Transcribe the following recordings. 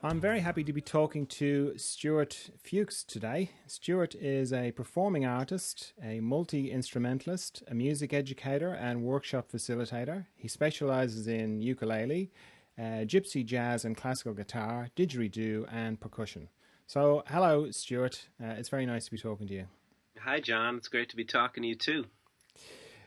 I'm very happy to be talking to Stuart Fuchs today. Stuart is a performing artist, a multi-instrumentalist, a music educator and workshop facilitator. He specializes in ukulele, gypsy jazz and classical guitar, didgeridoo and percussion. So hello, Stuart. It's very nice to be talking to you. Hi, John. It's great to be talking to you too.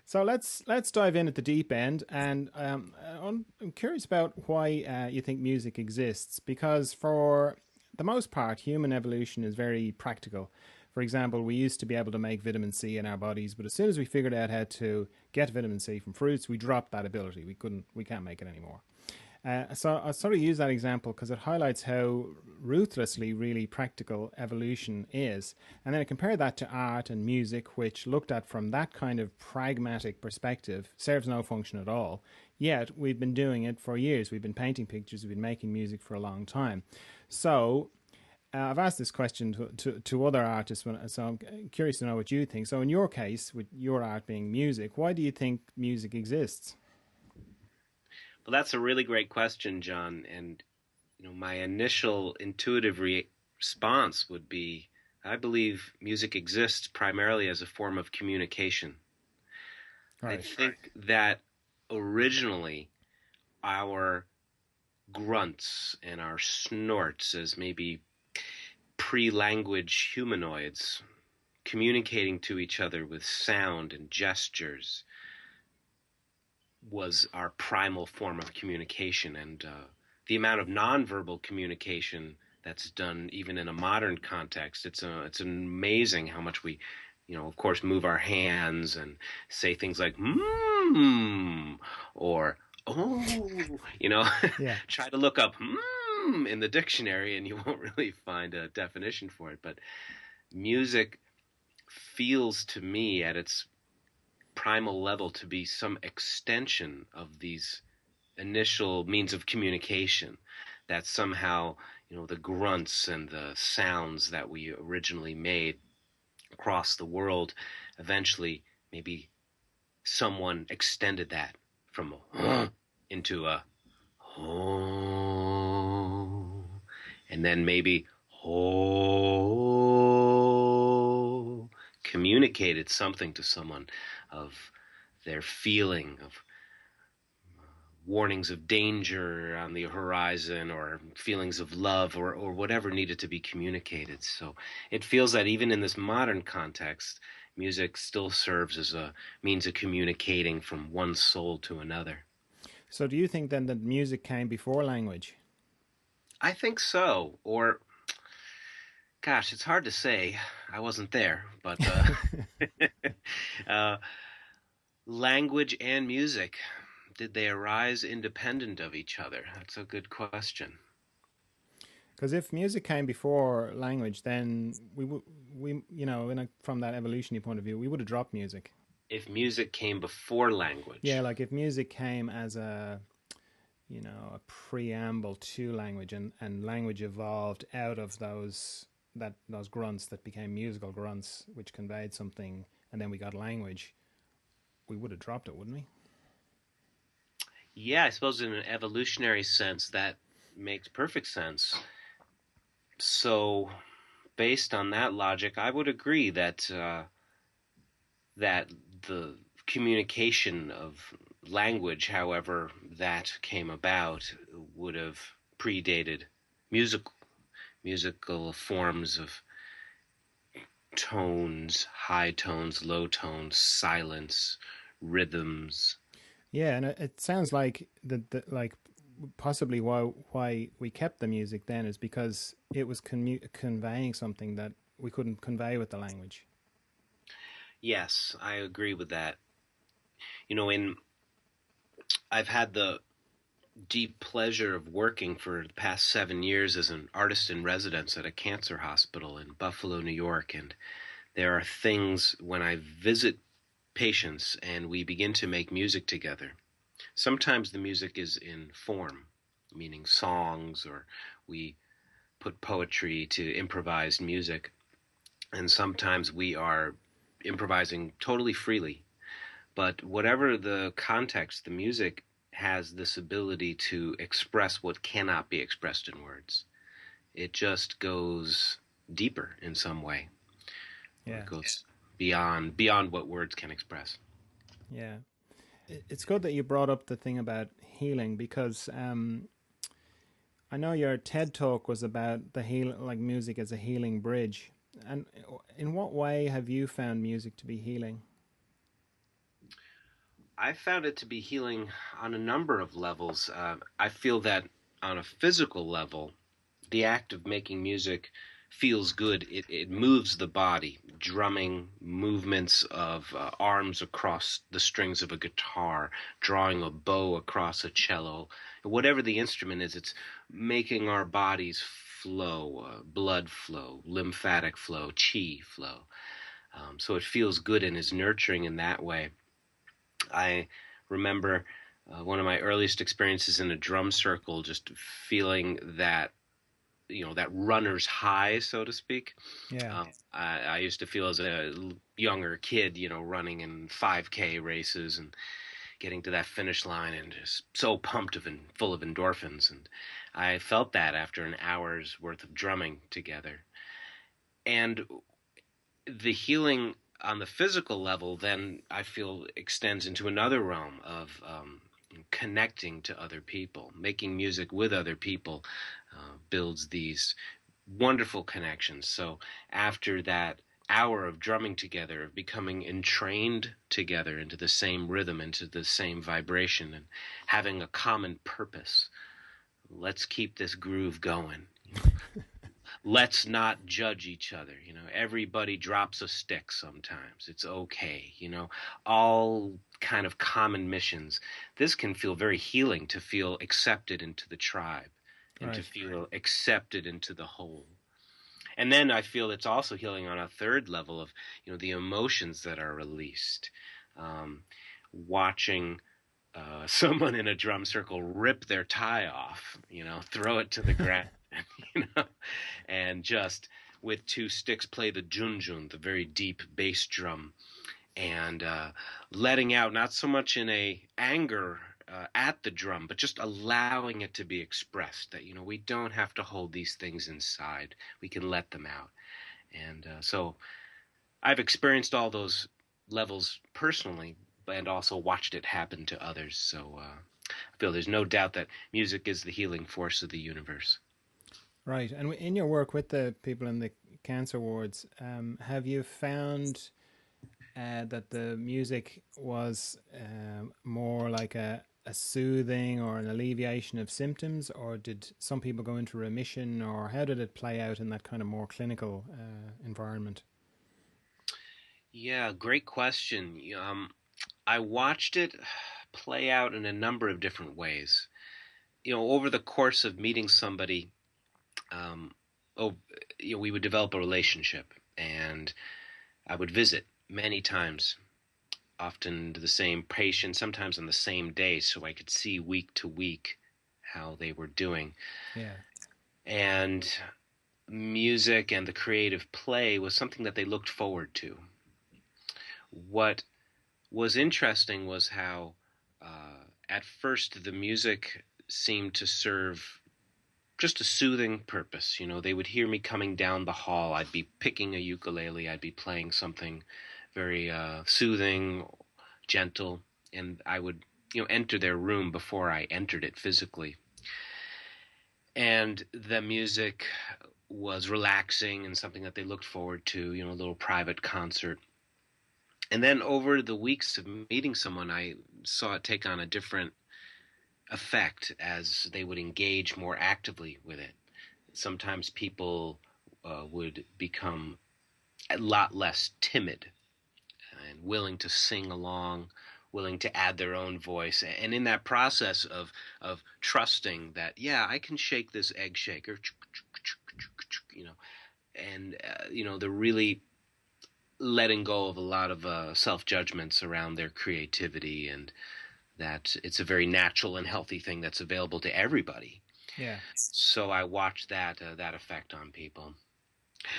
So let's dive in at the deep end, and I'm curious about why you think music exists. Because for the most part, human evolution is very practical. For example, we used to be able to make vitamin C in our bodies, but as soon as we figured out how to get vitamin C from fruits, we dropped that ability. We can't make it anymore. So I sort of use that example because it highlights how ruthlessly really practical evolution is. And then I compare that to art and music, which looked at from that kind of pragmatic perspective serves no function at all. Yet we've been doing it for years. We've been painting pictures, we've been making music for a long time. So I've asked this question to other artists, so I'm curious to know what you think. So in your case, with your art being music, why do you think music exists? Well, that's a really great question, John. And my initial intuitive response would be, I believe music exists primarily as a form of communication. Right. I think that originally our grunts and our snorts as maybe pre-language humanoids communicating to each other with sound and gestures was our primal form of communication, and the amount of nonverbal communication that's done even in a modern context, it's amazing how much we, of course, move our hands and say things like or oh, Yeah. try to look up in the dictionary and you won't really find a definition for it. But music feels to me at its primal level to be some extension of these initial means of communication, that somehow the grunts and the sounds that we originally made across the world, eventually maybe someone extended that from a into a oh, and then maybe oh, communicated something to someone of their feeling of warnings of danger on the horizon or feelings of love or whatever needed to be communicated. So it feels that even in this modern context, music still serves as a means of communicating from one soul to another. So do you think then that music came before language? I think so. Or, gosh, it's hard to say. I wasn't there. But uh, language and music, did they arise independent of each other? That's a good question. Because if music came before language, then from that evolutionary point of view, we would have dropped music. If music came before Yeah, language. like if music came as a preamble to language, and language evolved out of those grunts that became musical grunts, which conveyed something, and then we got language, we would have dropped it, wouldn't we? Yeah, I suppose in an evolutionary sense that makes perfect sense. So, based on that logic, I would agree that the communication of language, however that came about, would have predated musical musical forms of tones, high tones, low tones, silence, rhythms. Yeah, and it sounds like like possibly why we kept the music then is because it was conveying something that we couldn't convey with the language. Yes, I agree with that. In I've had the deep pleasure of working for the past 7 years as an artist in residence at a cancer hospital in Buffalo, New York, and there are things when I visit patients and we begin to make music together. Sometimes the music is in form, meaning songs, or we put poetry to improvised music, and sometimes we are improvising totally freely. But whatever the context, the music has this ability to express what cannot be expressed in words. it just goes deeper in some way. Yeah. It goes beyond what words can express. Yeah. It's good that you brought up the thing about healing, because I know your TED talk was about like music as a healing bridge. And in what way have you found music to be healing? I found it to be healing on a number of levels. I feel that on a physical level, the act of making music feels good. It moves the body, drumming movements of arms across the strings of a guitar, drawing a bow across a cello. Whatever the instrument is, it's making our bodies flow, blood flow, lymphatic flow, chi flow. So it feels good and is nurturing in that way. I remember one of my earliest experiences in a drum circle, just feeling that, that runner's high, so to speak. Yeah. I used to feel as a younger kid, running in 5K races and getting to that finish line and just so pumped and full of endorphins. And I felt that after an hour's worth of drumming together. And the healing on the physical level then I feel extends into another realm of connecting to other people. Making music with other people builds these wonderful connections. So after that hour of drumming together, of becoming entrained together into the same rhythm, into the same vibration, and having a common purpose, let's keep this groove going. Let's not judge each other. Everybody drops a stick sometimes. It's okay. All kind of common missions. This can feel very healing, to feel accepted into the tribe and to feel accepted into the whole. And then I feel it's also healing on a third level of, the emotions that are released. Watching someone in a drum circle rip their tie off, throw it to the ground, and just with two sticks play the junjun, the very deep bass drum, and letting out, not so much in a anger at the drum, but just allowing it to be expressed, that, we don't have to hold these things inside. We can let them out. And so I've experienced all those levels personally, and also watched it happen to others. So I feel there's no doubt that music is the healing force of the universe. Right. And in your work with the people in the cancer wards, have you found that the music was more like a soothing or an alleviation of symptoms, or did some people go into remission, or how did it play out in that kind of more clinical environment? Yeah, great question. I watched it play out in a number of different ways. Over the course of meeting somebody, um, oh, we would develop a relationship, and I would visit many times, often to the same patient, sometimes on the same day, so I could see week to week how they were doing. Yeah. And music and the creative play was something that they looked forward to. What was interesting was how, at first, the music seemed to serve just a soothing purpose. They would hear me coming down the hall. I'd be picking a ukulele. I'd be playing something very soothing, gentle, and I would, enter their room before I entered it physically. And the music was relaxing and something that they looked forward to, a little private concert. And then over the weeks of meeting someone, I saw it take on a different effect as they would engage more actively with it. Sometimes people would become a lot less timid and willing to sing along, willing to add their own voice. And in that process of trusting that, yeah, I can shake this egg shaker, and, they're really letting go of a lot of self-judgments around their creativity, and that it's a very natural and healthy thing that's available to everybody. Yeah. So I watched that effect on people.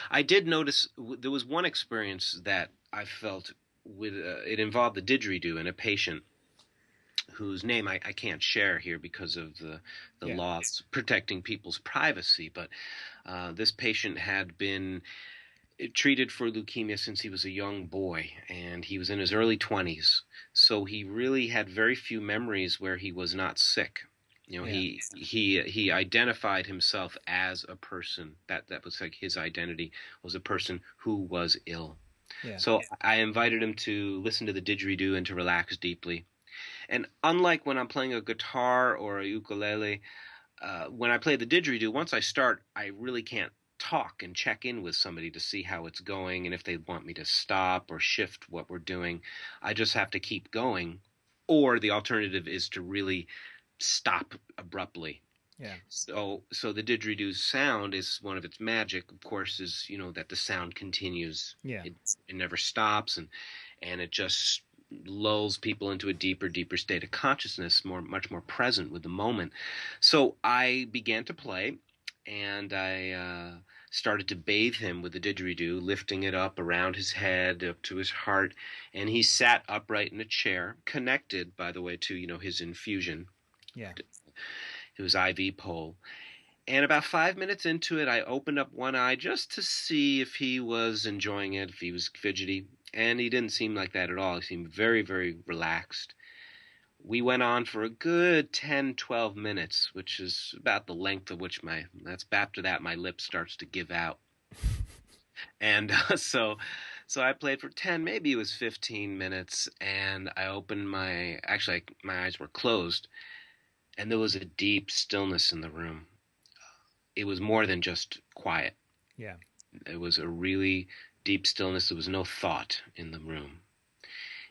I did notice there was one experience that I felt with it involved the didgeridoo in a patient, whose name I can't share here because of the Yeah. laws protecting people's privacy. But this patient had been treated for leukemia since he was a young boy, and he was in his early 20s. So he really had very few memories where he was not sick. You know, Yeah. he identified himself as a person. That was like his identity, was a person who was ill. Yeah. So I invited him to listen to the didgeridoo and to relax deeply. And unlike when I'm playing a guitar or a ukulele, when I play the didgeridoo, once I start, I really can't talk and check in with somebody to see how it's going and if they want me to stop or shift what we're doing. I just have to keep going. Or the alternative is to really stop abruptly. Yeah. So the didgeridoo's sound is one of its magic, of course, is that the sound continues. Yeah. It never stops, and it just lulls people into a deeper state of consciousness, much more present with the moment. So I began to play, and I started to bathe him with the didgeridoo, lifting it up around his head, up to his heart, and he sat upright in a chair, connected, by the way, to his infusion. Yeah. It was IV pole. And about 5 minutes into it, I opened up one eye just to see if he was enjoying it, if he was fidgety. And he didn't seem like that at all. He seemed very, very relaxed. We went on for a good 10, 12 minutes, which is about the length of which after that, my lip starts to give out. And so I played for 10, maybe it was 15 minutes, and I opened my eyes were closed, and there was a deep stillness in the room. It was more than just quiet. Yeah. It was a really deep stillness. There was no thought in the room.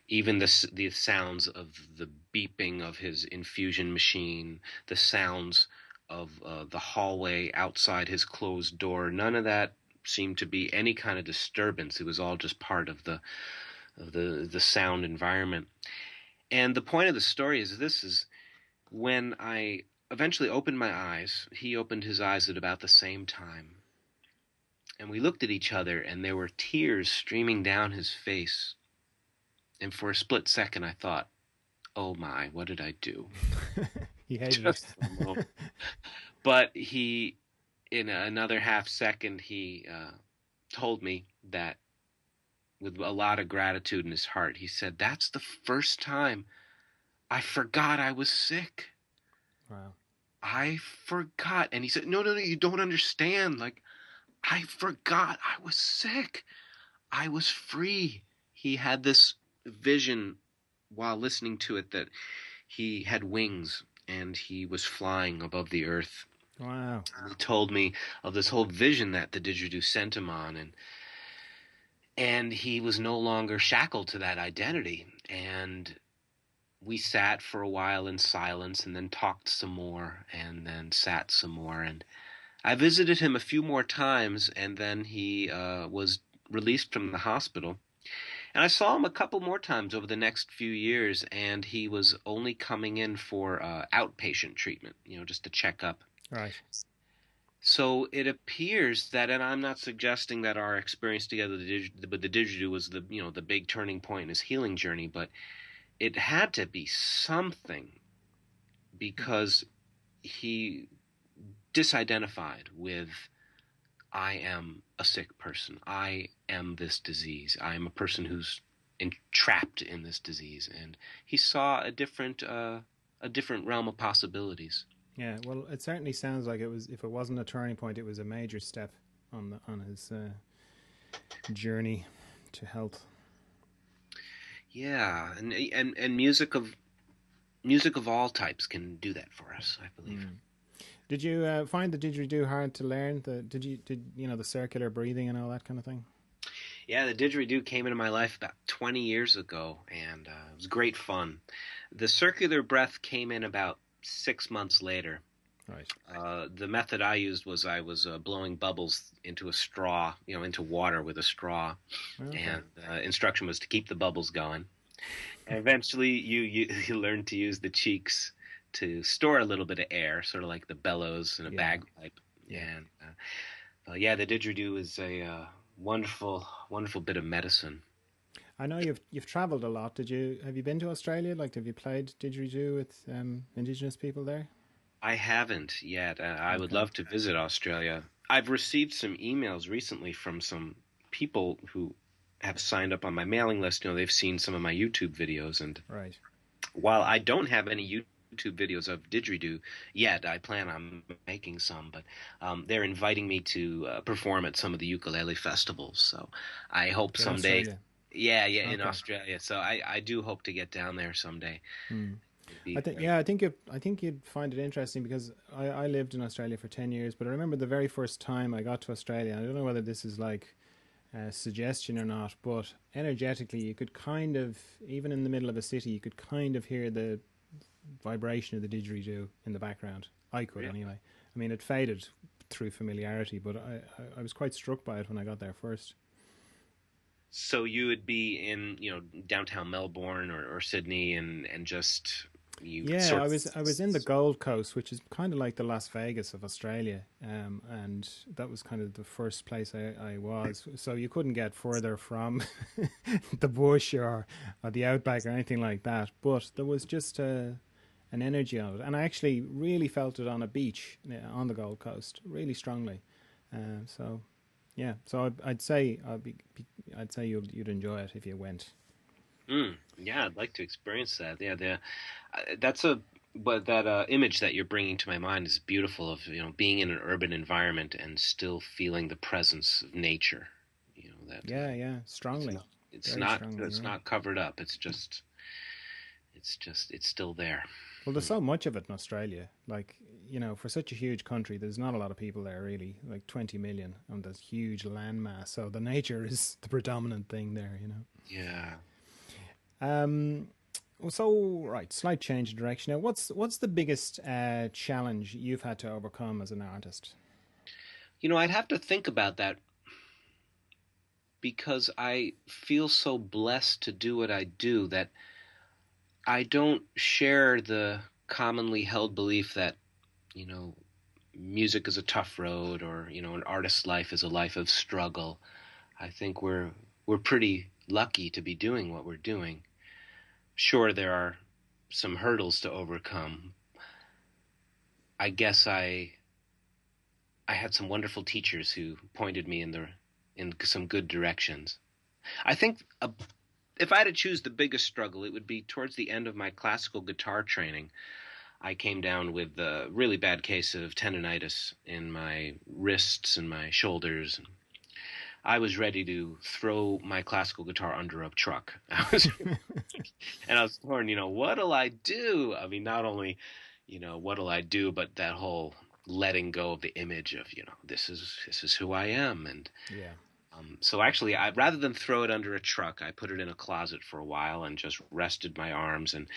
Even the sounds of the beeping of his infusion machine, the sounds of the hallway outside his closed door, none of that seemed to be any kind of disturbance. It was all just part of the sound environment. And the point of the story is when I eventually opened my eyes, he opened his eyes at about the same time. And we looked at each other, and there were tears streaming down his face. And for a split second, I thought, oh my, what did I do? He hated Just a moment. But he, in another half second, he told me that with a lot of gratitude in his heart, he said, that's the first time I forgot I was sick. Wow. I forgot. And he said, no, you don't understand. Like, I forgot I was sick. I was free. He had this vision while listening to it that he had wings and he was flying above the earth. Wow. And he told me of this whole vision that the didgeridoo sent him on, and he was no longer shackled to that identity. And we sat for a while in silence and then talked some more and then sat some more. And I visited him a few more times, and then he was released from the hospital. And I saw him a couple more times over the next few years, and he was only coming in for outpatient treatment, just to check up. Right. So it appears that, and I'm not suggesting that our experience together with the didgeridoo was the big turning point in his healing journey, but it had to be something, because he disidentified with, I am a sick person. I am this disease. I am a person who's entrapped in this disease. And he saw a different realm of possibilities. Yeah. Well, it certainly sounds like it was. If it wasn't a turning point, it was a major step on his journey to health. Yeah, and music of all types can do that for us, I believe. Mm. Did you find the didgeridoo hard to learn? Did the circular breathing and all that kind of thing? Yeah, the didgeridoo came into my life about 20 years ago, and it was great fun. The circular breath came in about 6 months later. Right. The method I used was blowing bubbles into a straw, into water with a straw, Okay. and the instruction was to keep the bubbles going. And eventually, you learn to use the cheeks to store a little bit of air, sort of like the bellows in a bagpipe. Yeah. And the didgeridoo is a wonderful, wonderful bit of medicine. I know you've traveled a lot. Have you been to Australia? Like, have you played didgeridoo with Indigenous people there? I haven't yet. I would Okay. love to visit Australia. I've received some emails recently from some people who have signed up on my mailing list. They've seen some of my YouTube videos, and Right. while I don't have any YouTube videos of didgeridoo yet, I plan on making some. But they're inviting me to perform at some of the ukulele festivals. So I hope In someday. Australia. Yeah, yeah, in Okay. Australia. So I do hope to get down there someday. Hmm. It'd be great. Yeah, I think you'd find it interesting because I lived in Australia for 10 years, but I remember the very first time I got to Australia. I don't know whether this is like a suggestion or not, but energetically, you could kind of, even in the middle of a city, you could kind of hear the vibration of the didgeridoo in the background. I could Really? anyway. I mean, it faded through familiarity, but I was quite struck by it when I got there first. So you would be in, downtown Melbourne or Sydney, and just you Yeah, sort of. I was in the Gold Coast, which is kind of like the Las Vegas of Australia, and that was kind of the first place I was. So you couldn't get further from the bush or the outback or anything like that. But there was just an energy on it, and I actually really felt it on a beach on the Gold Coast, really strongly. So yeah, so I'd say I'd say you'd enjoy it if you went. Yeah, I'd like to experience that. Yeah, that's but that image that you're bringing to my mind is beautiful. Of being in an urban environment and still feeling the presence of nature. That Yeah, yeah, it's strongly, not it's very not strongly. it's Yeah. not covered up. It's still there. Well, there's so much of it in Australia. Like, for such a huge country, there's not a lot of people there, really, like 20 million, and there's huge landmass. So the nature is the predominant thing there. Yeah. Um, so, right, slight change of direction. Now, what's the biggest challenge you've had to overcome as an artist? I'd have to think about that because I feel so blessed to do what I do that I don't share the commonly held belief that, you know, music is a tough road, or, an artist's life is a life of struggle. I think we're pretty lucky to be doing what we're doing. Sure, there are some hurdles to overcome. I guess I had some wonderful teachers who pointed me in some good directions. I think if I had to choose the biggest struggle, it would be towards the end of my classical guitar training. I came down with a really bad case of tendonitis in my wrists and my shoulders. I was ready to throw my classical guitar under a truck. And I was torn, what'll I do? I mean, not only, what'll I do, but that whole letting go of the image of, this is who I am. And Yeah. so actually, rather than throw it under a truck, I put it in a closet for a while and just rested my arms and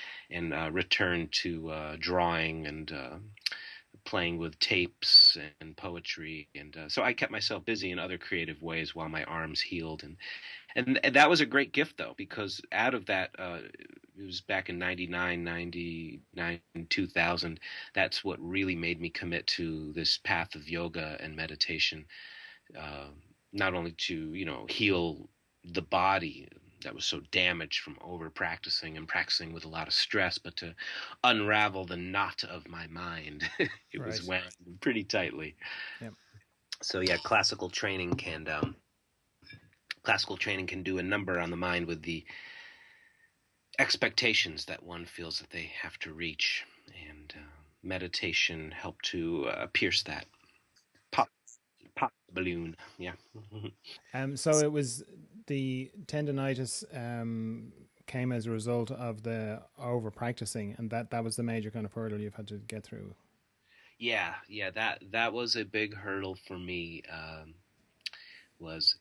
returned to drawing and playing with tapes and poetry. And so I kept myself busy in other creative ways while my arms healed. And that was a great gift, though, because out of that, it was back in 99, 99, 2000. That's what really made me commit to this path of yoga and meditation. Uh, Not only to heal the body that was so damaged from over practicing and practicing with a lot of stress, but to unravel the knot of my mind. It was Right. wound pretty tightly. Yep. So yeah, classical training can do a number on the mind with the expectations that one feels that they have to reach, and meditation helped to pierce that. Pop, pop the balloon. Yeah. So it was the tendonitis came as a result of the over practicing, and that was the major kind of hurdle you've had to get through. Yeah. That was a big hurdle for me. Was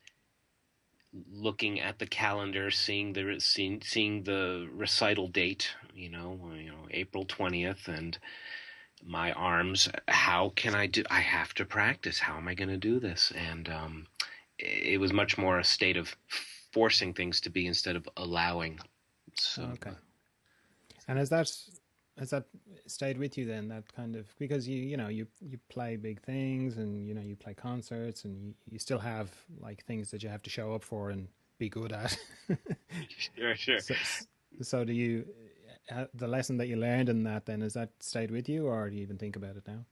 looking at the calendar, seeing the recital date. April 20th, and my arms. How can I do? I have to practice. How am I going to do this? And it was much more a state of forcing things to be instead of allowing. So Okay. And has that stayed with you then? That kind of, because you play big things, and you play concerts, and you still have like things that you have to show up for and be good at. Sure, sure. So, so do you, the lesson that you learned in that then, has that stayed with you, or do you even think about it now?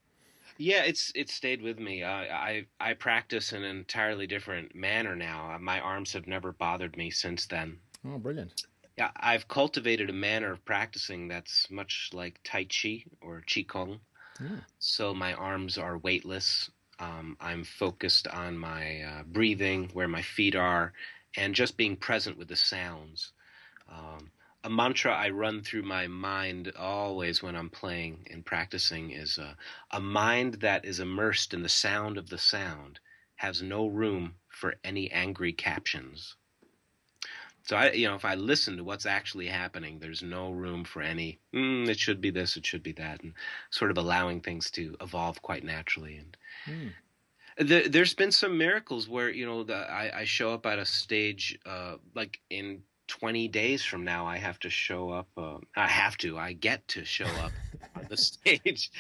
Yeah, it's stayed with me. I practice in an entirely different manner now. My arms have never bothered me since then. Oh, brilliant. Yeah, I've cultivated a manner of practicing that's much like Tai Chi or Qigong. Oh, So my arms are weightless. I'm focused on my breathing, where my feet are, and just being present with the sounds. Um, a mantra I run through my mind always when I'm playing and practicing is a mind that is immersed in the sound of the sound has no room for any angry captions. So if I listen to what's actually happening, there's no room for any. It should be this, it should be that, and sort of allowing things to evolve quite naturally. And hmm. there's been some miracles where I show up at a stage like in 20 days from now. I have to show up. I get to show up on the stage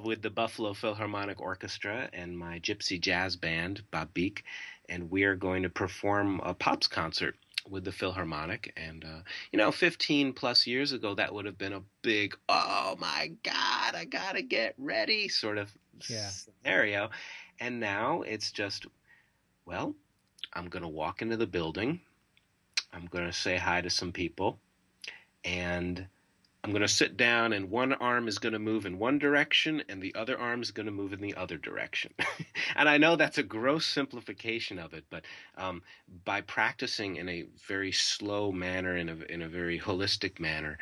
with the Buffalo Philharmonic Orchestra and my Gypsy jazz band, Bob Beek, and we are going to perform a pops concert with the Philharmonic. And 15 plus years ago, that would have been a big, oh my God, I gotta get ready sort of Yeah. scenario. And now it's just, well, I'm going to walk into the building. I'm going to say hi to some people. And I'm going to sit down, and one arm is going to move in one direction, and the other arm is going to move in the other direction. And I know that's a gross simplification of it, but by practicing in a very slow manner, in a very holistic manner,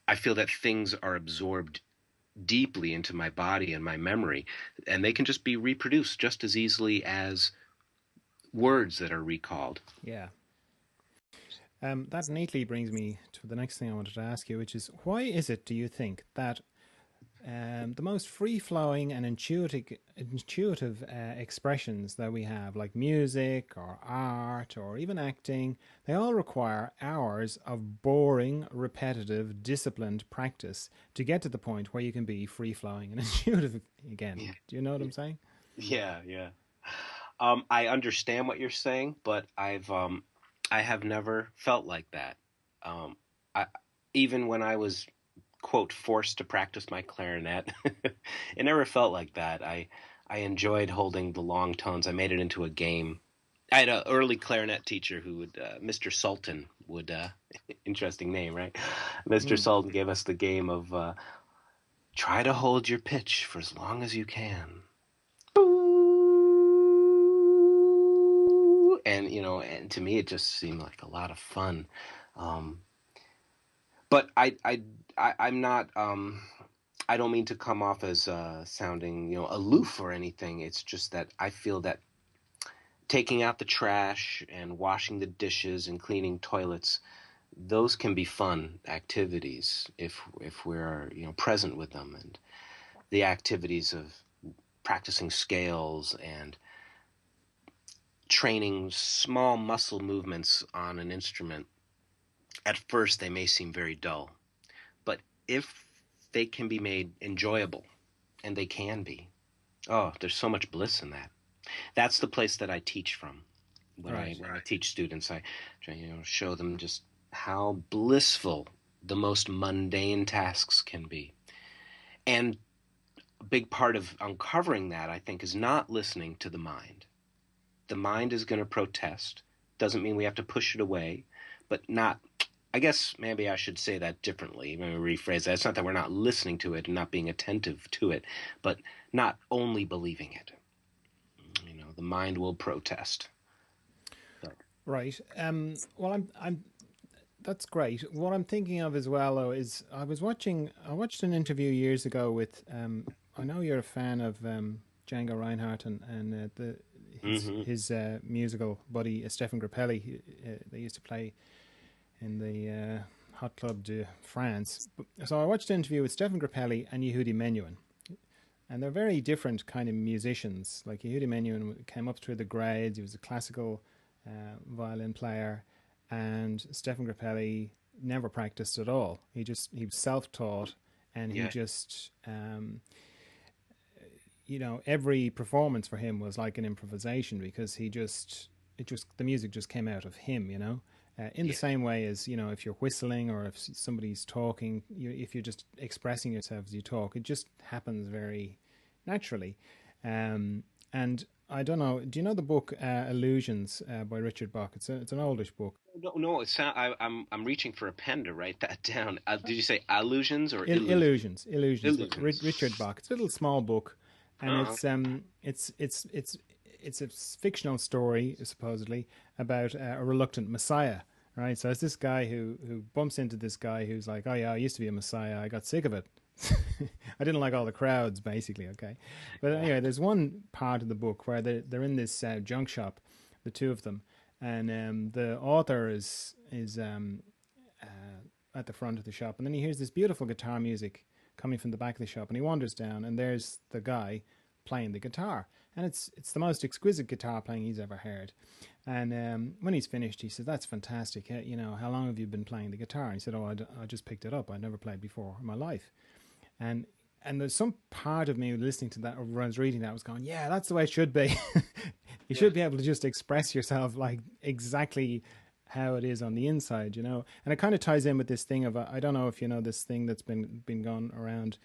I feel that things are absorbed deeply into my body and my memory, and they can just be reproduced just as easily as words that are recalled. Yeah. That neatly brings me to the next thing I wanted to ask you, which is, why is it, do you think, that the most free-flowing and intuitive expressions that we have, like music or art or even acting, they all require hours of boring, repetitive, disciplined practice to get to the point where you can be free-flowing and intuitive again? Yeah, Do you know what I'm saying? yeah, yeah. I understand what you're saying, but I have never felt like that. Um, I, even when I was quote forced to practice my clarinet, it never felt like that. I enjoyed holding the long tones. I made it into a game. I had an early clarinet teacher who would, Mr. Sultan would, interesting name, right? Mr. Mm. Sultan gave us the game of try to hold your pitch for as long as you can. And and to me, it just seemed like a lot of fun. Um, but I'm not. I don't mean to come off as sounding aloof or anything. It's just that I feel that taking out the trash and washing the dishes and cleaning toilets, those can be fun activities if we're present with them, and the activities of practicing scales and training small muscle movements on an instrument. At first they may seem very dull, but if they can be made enjoyable, and they can be, oh, there's so much bliss in that. That's the place that I teach from. when I Right. when I teach students, I try show them just how blissful the most mundane tasks can be. And a big part of uncovering that, I think, is not listening to the mind. The mind is going to protest. Doesn't mean we have to push it away, but not. I guess maybe I should say that differently. Let me rephrase that. It's not that we're not listening to it and not being attentive to it, but not only believing it. The mind will protest. So, Right. Well, I'm. That's great. What I'm thinking of as well, though, is I watched an interview years ago with. I know you're a fan of Django Reinhardt and the hmm his musical buddy Stephane Grappelli. They used to play in the Hot Club de France. So I watched an interview with Stephane Grappelli and Yehudi Menuhin. And they're very different kind of musicians. Like Yehudi Menuhin came up through the grades. He was a classical violin player, and Stephane Grappelli never practiced at all. He was self-taught, and he yeah, just every performance for him was like an improvisation, because the music just came out of him. in the same way as, if you're whistling or if somebody's talking, if you're just expressing yourself as you talk, it just happens very naturally. And I don't know, do you know the book Illusions by Richard Bach? It's an oldish book. No, no, I'm reaching for a pen to write that down. Did you say allusions or Illusions. illusions? Richard Bach. It's a little small book, and Oh, it's a fictional story supposedly about a reluctant messiah. Right, so it's this guy who bumps into this guy who's like, oh yeah, I used to be a messiah. I got sick of it. I didn't like all the crowds, basically. Okay, but anyway, there's one part of the book where they're in this junk shop, the two of them, and the author is at the front of the shop, and then he hears this beautiful guitar music coming from the back of the shop, and he wanders down, and there's the guy playing the guitar, and it's the most exquisite guitar playing he's ever heard. And when he's finished, he says, "That's fantastic. How long have you been playing the guitar?" And he said, "Oh, I just picked it up. I'd never played before in my life." And there's some part of me listening to that, or when I was reading that, was going, "Yeah, that's the way it should be." You should be able to just express yourself like exactly how it is on the inside, And it kind of ties in with this thing of I don't know if you know this thing that's been going around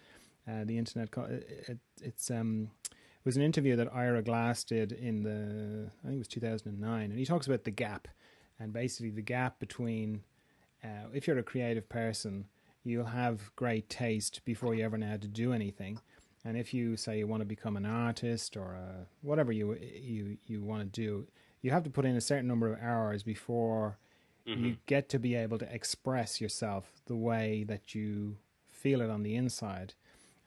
the internet. It was an interview that Ira Glass did I think it was 2009, and he talks about the gap, and basically the gap between if you're a creative person, you'll have great taste before you ever know how to do anything. And if you say you want to become an artist or whatever you want to do, you have to put in a certain number of hours before you get to be able to express yourself the way that you feel it on the inside.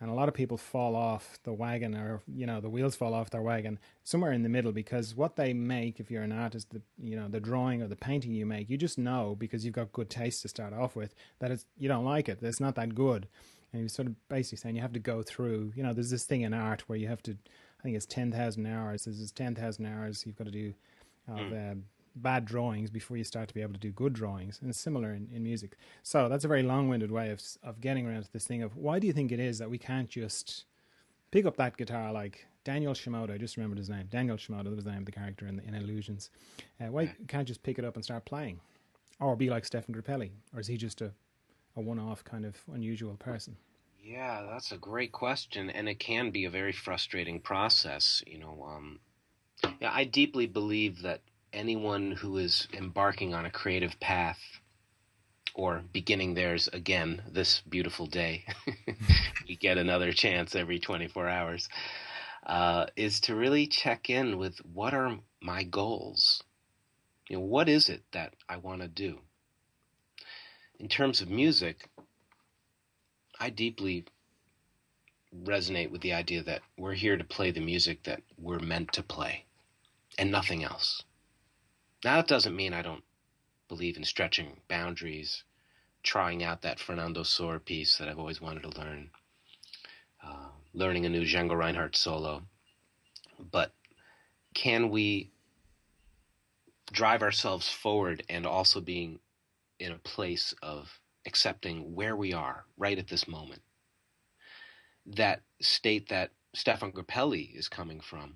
And a lot of people fall off the wagon, or the wheels fall off their wagon somewhere in the middle, because what they make, if you're an artist, the drawing or the painting you make, you just know, because you've got good taste to start off with, that you don't like it. It's not that good. And he was sort of basically saying you have to go through, there's this thing in art where you have to, I think it's 10,000 hours. There's this 10,000 hours you've got to do of bad drawings before you start to be able to do good drawings. And it's similar in music. So that's a very long-winded way of getting around to this thing of, why do you think it is that we can't just pick up that guitar like Daniel Shimoda? I just remembered his name. Daniel Shimoda, that was the name of the character in Illusions. Why can't you just pick it up and start playing? Or be like Stephane Grappelli? Or is he just a one-off kind of unusual person? Yeah, that's a great question, and it can be a very frustrating process. Yeah, I deeply believe that anyone who is embarking on a creative path, or beginning theirs again this beautiful day, we get another chance every 24 hours, is to really check in with, what are my goals? What is it that I want to do? In terms of music, I deeply resonate with the idea that we're here to play the music that we're meant to play, and nothing else. Now, that doesn't mean I don't believe in stretching boundaries, trying out that Fernando Sor piece that I've always wanted to learn, learning a new Django Reinhardt solo. But can we drive ourselves forward and also being in a place of accepting where we are right at this moment? That state that Stephane Grappelli is coming from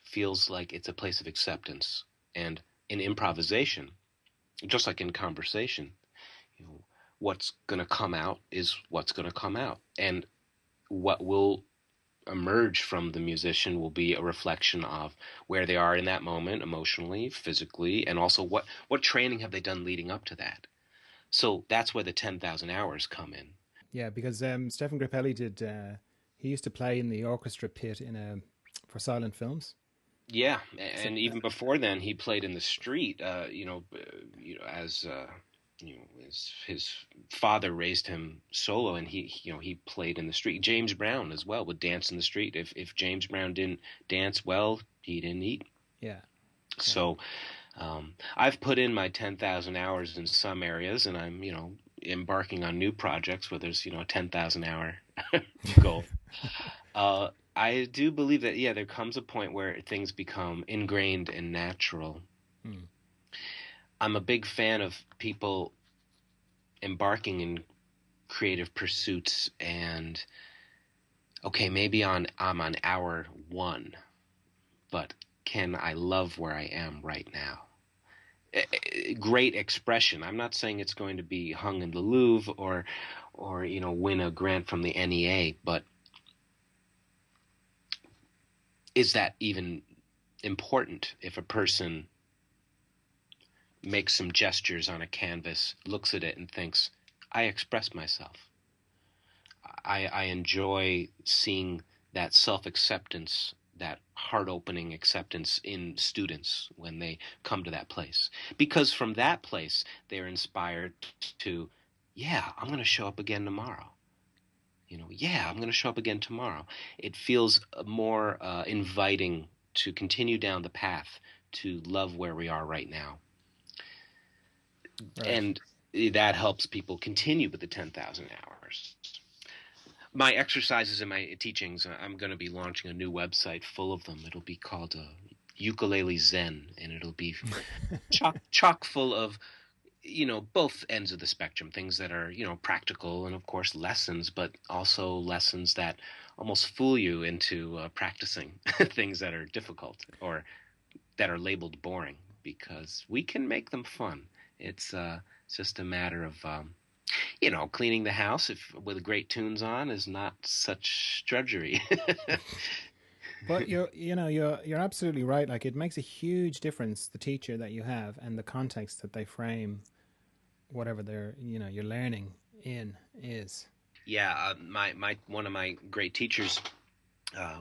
feels like it's a place of acceptance. And in improvisation, just like in conversation, what's going to come out is what's going to come out. And what will emerge from the musician will be a reflection of where they are in that moment, emotionally, physically, and also what training have they done leading up to that. So that's where the 10,000 hours come in. Yeah, because Stephane Grappelli he used to play in the orchestra pit for silent films. Yeah, and even before then, he played in the street. As his father raised him solo, and he played in the street. James Brown as well would dance in the street. If James Brown didn't dance well, he didn't eat. Yeah. So, I've put in my 10,000 hours in some areas, and I'm embarking on new projects where there's a 10,000 hour goal. I do believe that, there comes a point where things become ingrained and natural. I'm a big fan of people embarking in creative pursuits and, okay, maybe I'm on hour 1, but can I love where I am right now? great expression. I'm not saying it's going to be hung in the Louvre or win a grant from the NEA, but is that even important if a person makes some gestures on a canvas, looks at it and thinks, I express myself. I enjoy seeing that self-acceptance, that heart-opening acceptance in students when they come to that place. Because from that place, they're inspired to, yeah, I'm going to show up again tomorrow. Yeah, I'm going to show up again tomorrow. It feels more inviting to continue down the path to love where we are right now. Right. And that helps people continue with the 10,000 hours. My exercises and my teachings, I'm going to be launching a new website full of them. It'll be called Ukulele Zen, and it'll be chock full of, both ends of the spectrum, things that are, practical and, of course, lessons, but also lessons that almost fool you into practicing things that are difficult or that are labeled boring, because we can make them fun. It's just a matter of cleaning the house with great tunes on is not such drudgery. But you're absolutely right. Like, it makes a huge difference, the teacher that you have and the context that they frame whatever you're learning in is. Yeah, my one of my great teachers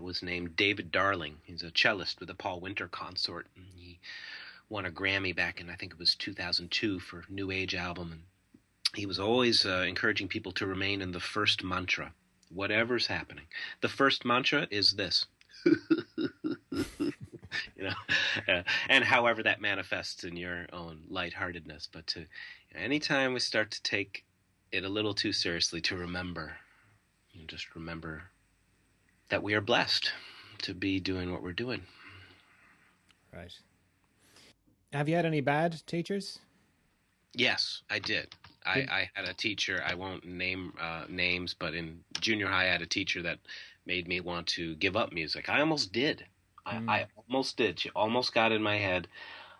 was named David Darling. He's a cellist with the Paul Winter Consort. And he won a Grammy back in, I think it was 2002, for New Age album. And he was always encouraging people to remain in the first mantra, whatever's happening. The first mantra is this. And however that manifests in your own lightheartedness. But anytime we start to take it a little too seriously, to remember, just remember that we are blessed to be doing what we're doing. Right. Have you had any bad teachers? Yes, I did. I had a teacher, I won't name names, but in junior high I had a teacher that made me want to give up music. I almost did. I almost did. She almost got in my head.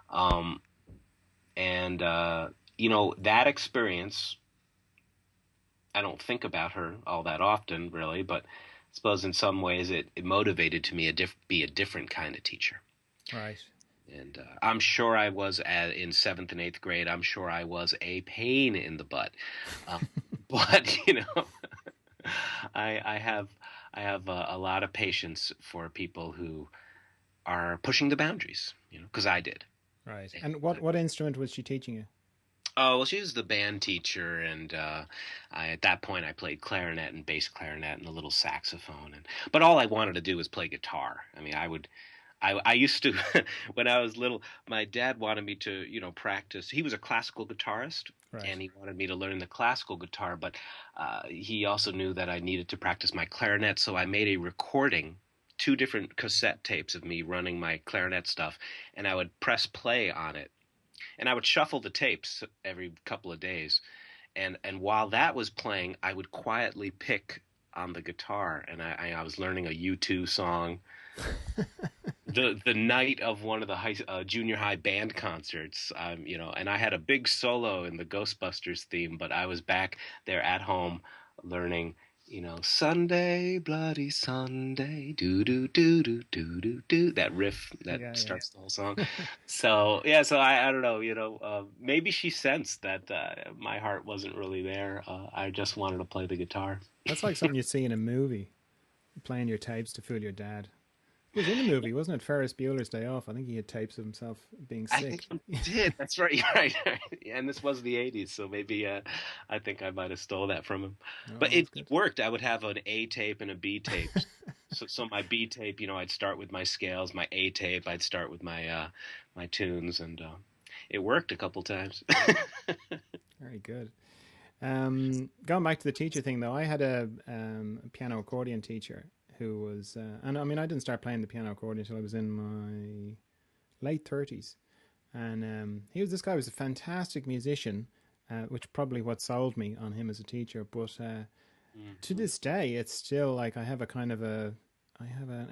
And that experience, I don't think about her all that often, really, but I suppose in some ways it motivated to me be a different kind of teacher. Right. And I'm sure I was in 7th and 8th grade. I'm sure I was a pain in the butt. But I have a lot of patience for people who are pushing the boundaries. Because I did. Right. And what instrument was she teaching you? Oh, well, she was the band teacher, and at that point I played clarinet and bass clarinet and a little saxophone. But all I wanted to do was play guitar. I mean, I used to, when I was little, my dad wanted me to, practice. He was a classical guitarist, right. And he wanted me to learn the classical guitar, but he also knew that I needed to practice my clarinet, so I made a recording, 2 different cassette tapes of me running my clarinet stuff, and I would press play on it, and I would shuffle the tapes every couple of days, and while that was playing, I would quietly pick on the guitar, and I was learning a U2 song. The night of one of the junior high band concerts, and I had a big solo in the Ghostbusters theme, but I was back there at home learning, Sunday, bloody Sunday, do do do do do do do, that riff that starts the whole song. So I don't know, maybe she sensed that my heart wasn't really there. I just wanted to play the guitar. That's like something you'd see in a movie, playing your tapes to fool your dad. It was in the movie, wasn't it? Ferris Bueller's Day Off. I think he had tapes of himself being sick. I think he did. That's right. Right. And this was the 80s, so maybe I think I might have stole that from him. But it worked. I would have an A tape and a B tape. so my B tape, I'd start with my scales. My A tape, I'd start with my my tunes, and it worked a couple times. Very good. Going back to the teacher thing, though, I had a piano accordion teacher who was, and I mean, I didn't start playing the piano accordion until I was in my late 30s. And this guy was a fantastic musician, which probably what sold me on him as a teacher. But to this day, it's still like I have an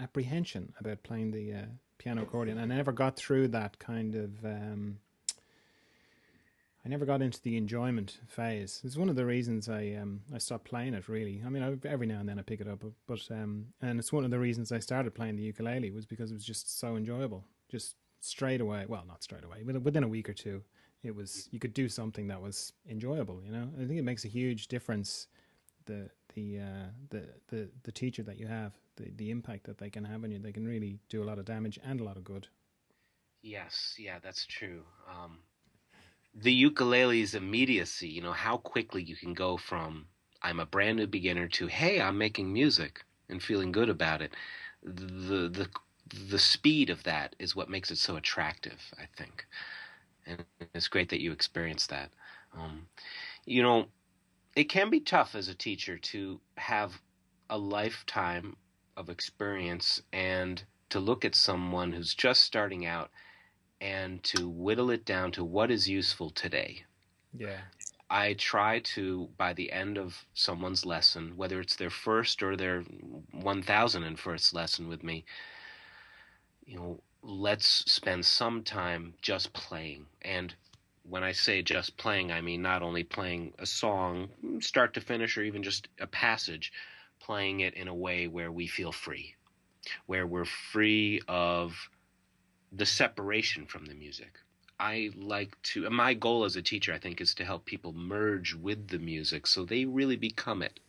apprehension about playing the piano accordion. I never got through that kind of I never got into the enjoyment phase. It's one of the reasons I stopped playing it. Really, I mean, every now and then I pick it up, but and it's one of the reasons I started playing the ukulele was because it was just so enjoyable. Just straight away, well, not straight away, within a week or two, it was you could do something that was enjoyable. You know, I think it makes a huge difference. The teacher that you have, the impact that they can have on you, they can really do a lot of damage and a lot of good. Yes, yeah, that's true. The ukulele's immediacy, how quickly you can go from I'm a brand new beginner to hey, I'm making music and feeling good about it. The the speed of that is what makes it so attractive, I think. And it's great that you experienced that. Um, you know, it can be tough as a teacher to have a lifetime of experience and to look at someone who's just starting out and to whittle it down to what is useful today. Yeah, I try to, by the end of someone's lesson, whether it's their first or their 1001st lesson with me, let's spend some time just playing. And when I say just playing, I mean not only playing a song, start to finish, or even just a passage, playing it in a way where we feel free, where we're free of the separation from the music. I like to, my goal as a teacher, I think, is to help people merge with the music so they really become it.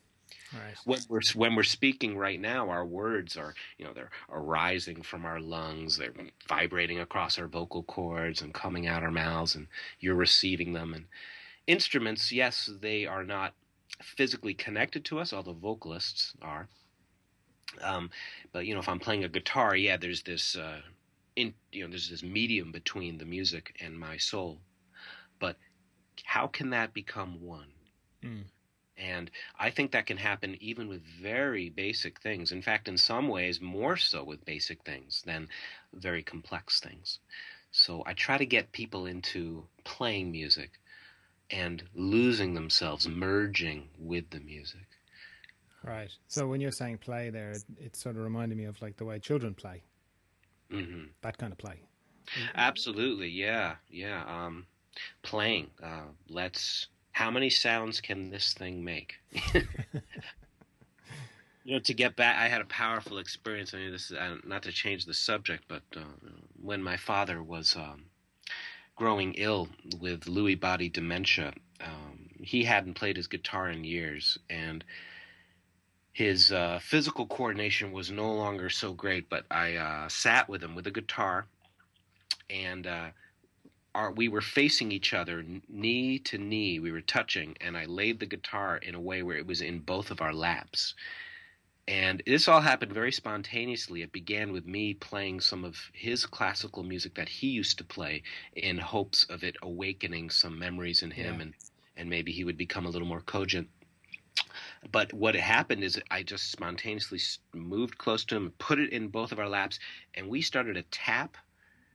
right. When we're speaking right now, our words are, they're arising from our lungs, they're vibrating across our vocal cords and coming out our mouths, and you're receiving them. And instruments, yes, they are not physically connected to us, although vocalists are. But if I'm playing a guitar, yeah, there's this there's this medium between the music and my soul. But how can that become one? Mm. And I think that can happen even with very basic things. In fact, in some ways, more so with basic things than very complex things. So I try to get people into playing music and losing themselves, merging with the music. Right. So when you're saying play there, it sort of reminded me of like the way children play, Hmm. that kind of play. Absolutely, yeah, yeah. Playing. Let's. How many sounds can this thing make? To get back, I had a powerful experience. I mean, this is not to change the subject, but when my father was growing ill with Lewy body dementia, he hadn't played his guitar in years, and his physical coordination was no longer so great. But I sat with him with a guitar, and we were facing each other, knee to knee. We were touching, and I laid the guitar in a way where it was in both of our laps. And this all happened very spontaneously. It began with me playing some of his classical music that he used to play in hopes of it awakening some memories in him, Yeah. and maybe he would become a little more cogent. But what happened is I just spontaneously moved close to him, put it in both of our laps, and we started to tap,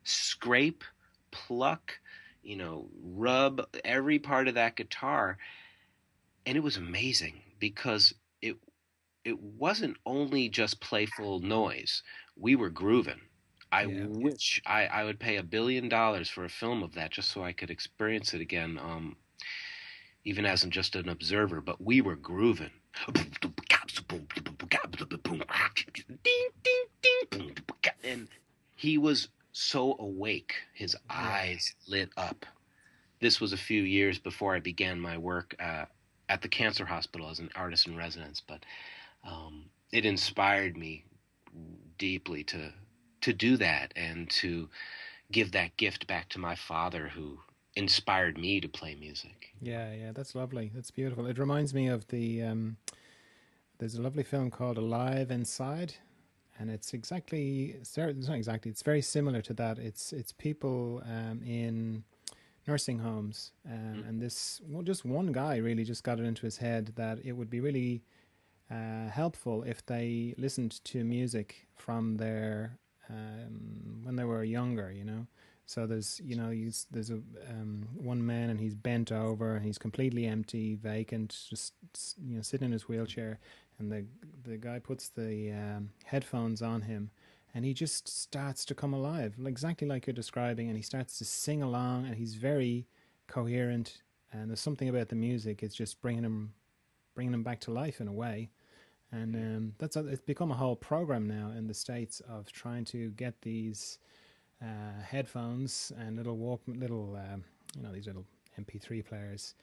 scrape, pluck, rub every part of that guitar. And it was amazing because it wasn't only just playful noise. We were grooving. I Yeah. wish I would pay $1 billion for a film of that just so I could experience it again, even as just an observer. But we were grooving. And he was so awake. His Yeah. eyes lit up. This was a few years before I began my work at the cancer hospital as an artist in residence, but it inspired me deeply to do that and to give that gift back to my father, who inspired me to play music. Yeah. Yeah. That's lovely. That's beautiful. It reminds me of there's a lovely film called Alive Inside, and it's not exactly. It's very similar to that. It's people in nursing homes, and this well, just one guy really just got it into his head that it would be really helpful if they listened to music from their when they were younger, you know. So there's a one man and he's bent over and he's completely empty, vacant, just sitting in his wheelchair, and the guy puts the headphones on him, and he just starts to come alive, exactly like you're describing, and he starts to sing along, and he's very coherent, and there's something about the music. It's just bringing them back to life in a way. And it's become a whole program now in the States of trying to get these headphones and these little MP3 players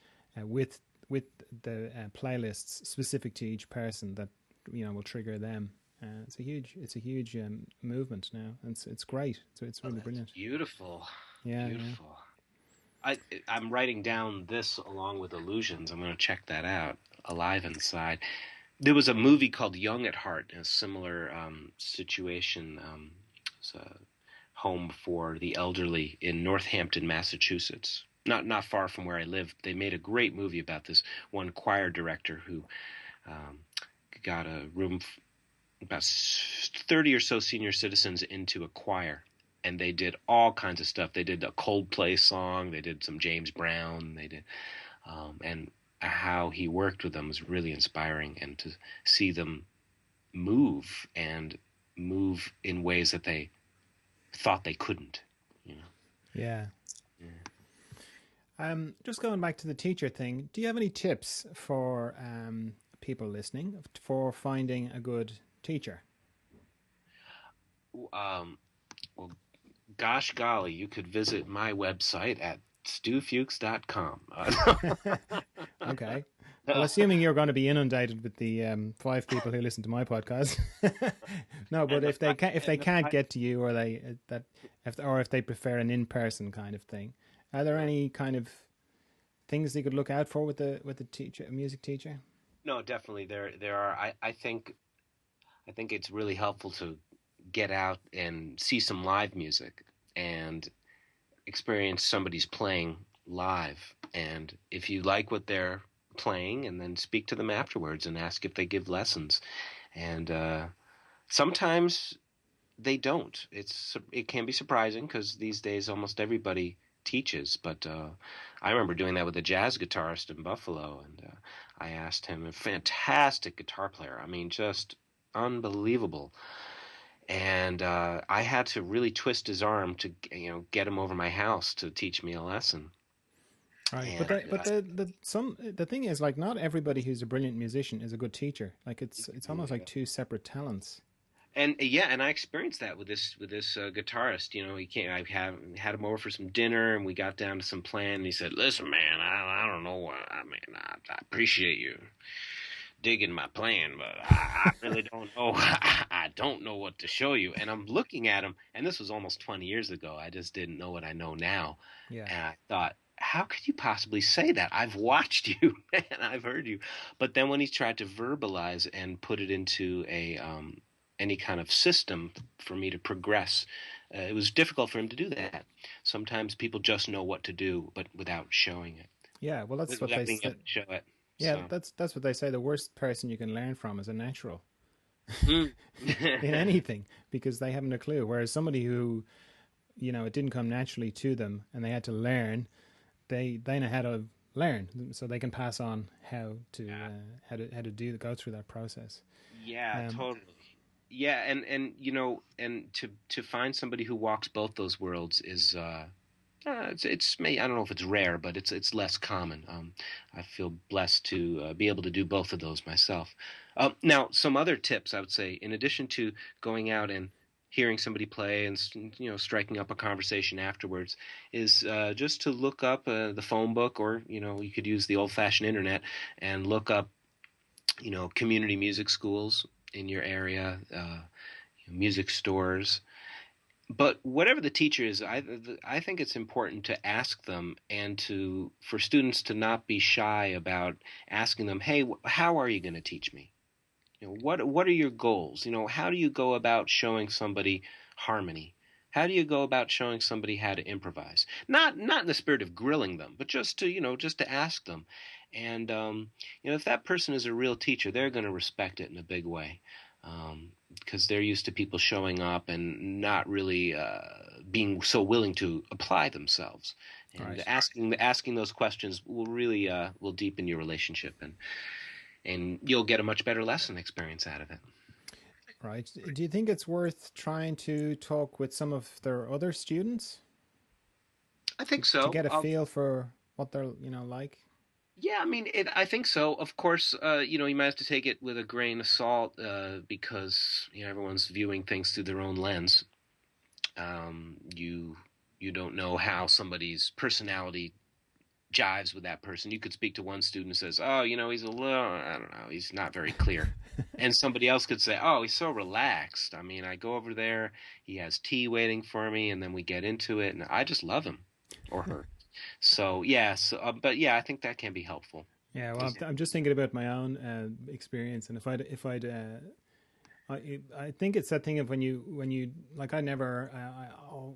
with the playlists specific to each person that will trigger them. It's a huge movement now, and it's great. So it's really brilliant. Beautiful, yeah, beautiful. Yeah. I'm writing down this along with Illusions. I'm going to check that out. Alive Inside. There was a movie called Young at Heart, a similar situation. It's a home for the elderly in Northampton, Massachusetts. Not far from where I live. They made a great movie about this one choir director who got a room, about 30 or so senior citizens into a choir. And they did all kinds of stuff. They did a Coldplay song. They did some James Brown. They did, and how he worked with them was really inspiring. And to see them move in ways that they thought they couldn't, Yeah. Just going back to the teacher thing, do you have any tips for people listening for finding a good teacher? Well, gosh golly, you could visit my website at stewfuchs.com. Okay. Well, assuming you're going to be inundated with the 5 people who listen to my podcast. No, but if they can't get to you, or if they prefer an in-person kind of thing, are there any kind of things they could look out for with a music teacher? No, definitely there are. I think it's really helpful to get out and see some live music and experience somebody's playing live. And if you like what they're playing, and then speak to them afterwards and ask if they give lessons. And sometimes they don't. It can be surprising because these days almost everybody teaches. But I remember doing that with a jazz guitarist in Buffalo, and I asked him, a fantastic guitar player. I mean, just unbelievable. And I had to really twist his arm to get him over my house to teach me a lesson. Right, and, the thing is, like, not everybody who's a brilliant musician is a good teacher. Like, it's almost like 2 separate talents. And and I experienced that with this guitarist. He came. I had him over for some dinner, and we got down to some plan. And he said, "Listen, man, I don't know what I mean. I appreciate you digging my plan, but I really don't know. I don't know what to show you." And I'm looking at him, and this was almost 20 years ago. I just didn't know what I know now. Yeah. And I thought, how could you possibly say that? I've watched you and I've heard you. But then when he tried to verbalize and put it into any kind of system for me to progress, it was difficult for him to do that. Sometimes people just know what to do, but without showing it. Yeah, well, that's what they say. Show it. Yeah, so. That's what they say. The worst person you can learn from is a natural in anything, because they haven't a clue. Whereas somebody who, it didn't come naturally to them and they had to learn, they know how to learn, so they can pass on how to go through that process. Yeah, totally. Yeah, and to find somebody who walks both those worlds is it's I don't know if it's rare, but it's less common. I feel blessed to be able to do both of those myself. Now, some other tips I would say, in addition to going out and hearing somebody play and striking up a conversation afterwards, is just to look up the phone book, or you could use the old-fashioned internet and look up community music schools in your area, music stores. But whatever the teacher is, I think it's important to ask them, and for students to not be shy about asking them, "Hey, how are you going to teach me? What are your goals? How do you go about showing somebody harmony? How do you go about showing somebody how to improvise? Not in the spirit of grilling them, but just to ask them. And if that person is a real teacher, they're going to respect it in a big way, because they're used to people showing up and not really being so willing to apply themselves. And right. asking those questions will really will deepen your relationship, and you'll get a much better lesson experience out of it. Right. Do you think it's worth trying to talk with some of their other students? I think so. To get a feel for what they're like? Yeah, I mean, I think so. Of course, you might have to take it with a grain of salt because everyone's viewing things through their own lens. You don't know how somebody's personality jives with that person. You could speak to one student who says, "Oh, he's a little, I don't know, he's not very clear," and somebody else could say, "Oh, he's so relaxed. I mean, I go over there, he has tea waiting for me, and then we get into it, and I just love him or her." So yeah, but yeah, I think that can be helpful. Yeah, well, I'm just thinking about my own experience, and I think it's that thing of when you like I never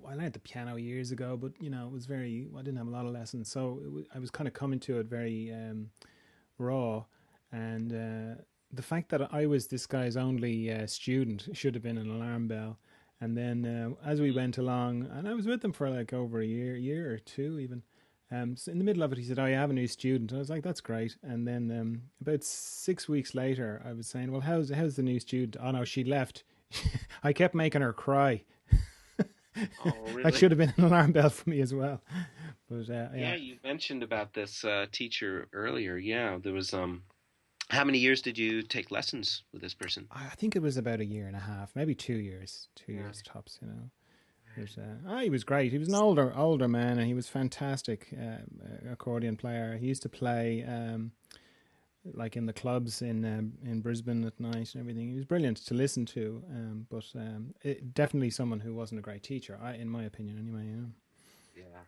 I learned the piano years ago, but it was I didn't have a lot of lessons, so I was kind of coming to it very raw, and the fact that I was this guy's only student should have been an alarm bell. And then as we went along, and I was with him for like over a year or two even. So in the middle of it, he said, "Oh, you have a new student." And I was like, "That's great." And then about 6 weeks later, I was saying, "Well, how's the new student?" "Oh no, she left." I kept making her cry. Oh, That really? should have been an alarm bell for me as well. But Yeah, yeah, you mentioned about this teacher earlier. Yeah, there was how many years did you take lessons with this person? I think it was about a year and a half, maybe 2 years, two Yeah. years tops. But, he was great. He was an older man, and he was fantastic accordion player. He used to play like in the clubs in Brisbane at night and everything. He was brilliant to listen to, but definitely someone who wasn't a great teacher, in my opinion, anyway. Yeah.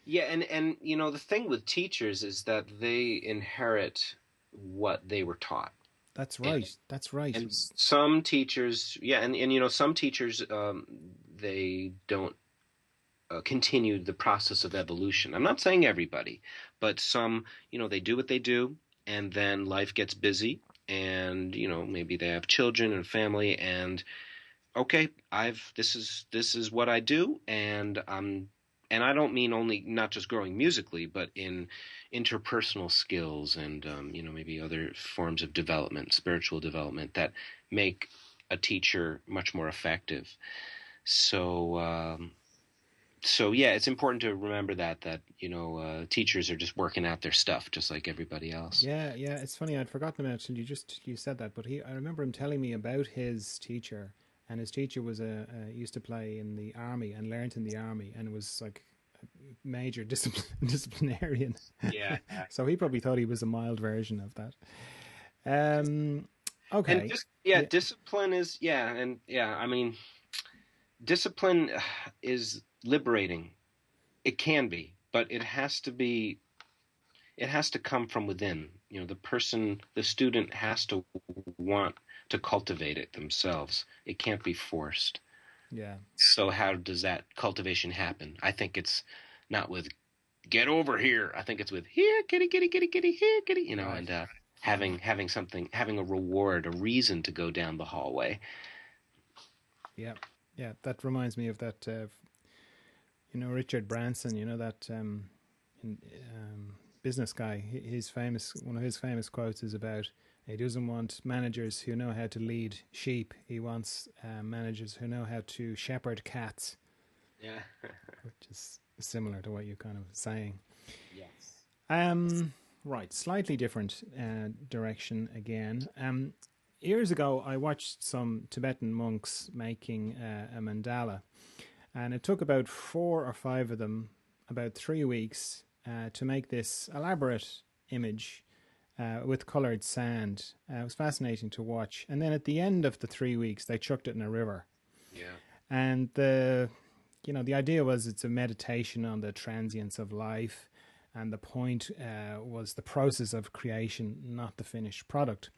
Yeah, and the thing with teachers is that they inherit what they were taught. That's And right. That's right. some teachers, yeah, and some teachers they don't continue the process of evolution. I'm not saying everybody, but some, they do what they do, and then life gets busy, and maybe they have children and family, and okay, I've this is what I do, and I don't mean only not just growing musically, but in interpersonal skills and maybe other forms of development, spiritual development that make a teacher much more effective. So so yeah, it's important to remember that teachers are just working out their stuff just like everybody else. Yeah, yeah. It's funny. I'd forgotten about it until you said that. But I remember him telling me about his teacher, and his teacher was used to play in the army and learned in the army, and was like a major disciplinarian. Yeah. So he probably thought he was a mild version of that. And Okay. just yeah, Yeah, discipline is yeah, and yeah, I mean discipline is liberating. It can be, but it has to come from within. The student has to want to cultivate it themselves. It can't be forced. yeah. So how does that cultivation happen? I think it's not with get over here. I think it's with here, kitty, kitty, kitty, kitty, here, kitty, Right. and having something, having a reward, a reason to go down the hallway. Yeah, yeah. That reminds me of that. Richard Branson. That business guy. His famous one of his famous quotes is about he doesn't want managers who know how to lead sheep. He wants managers who know how to shepherd cats, Yeah. which is similar to what you're kind of saying. Yes. Right, slightly different direction again. Years ago, I watched some Tibetan monks making a mandala, and it took about 4 or 5 of them about 3 weeks to make this elaborate image with colored sand. It was fascinating to watch. And then at the end of the 3 weeks, they chucked it in a river. Yeah. And the idea was it's a meditation on the transience of life, and the point was the process of creation, not the finished product.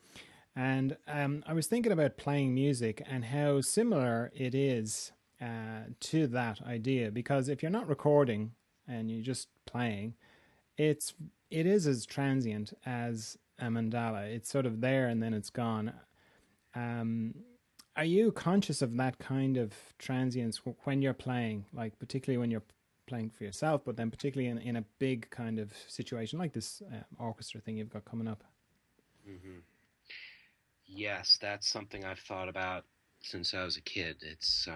And I was thinking about playing music and how similar it is to that idea, because if you're not recording and you're just playing, it is as transient as a mandala. It's sort of there and then it's gone. Um, are you conscious of that kind of transience when you're playing, like particularly when you're playing for yourself, but then particularly in a big kind of situation like this orchestra thing you've got coming up? Hmm. Yes, that's something I've thought about since I was a kid. It's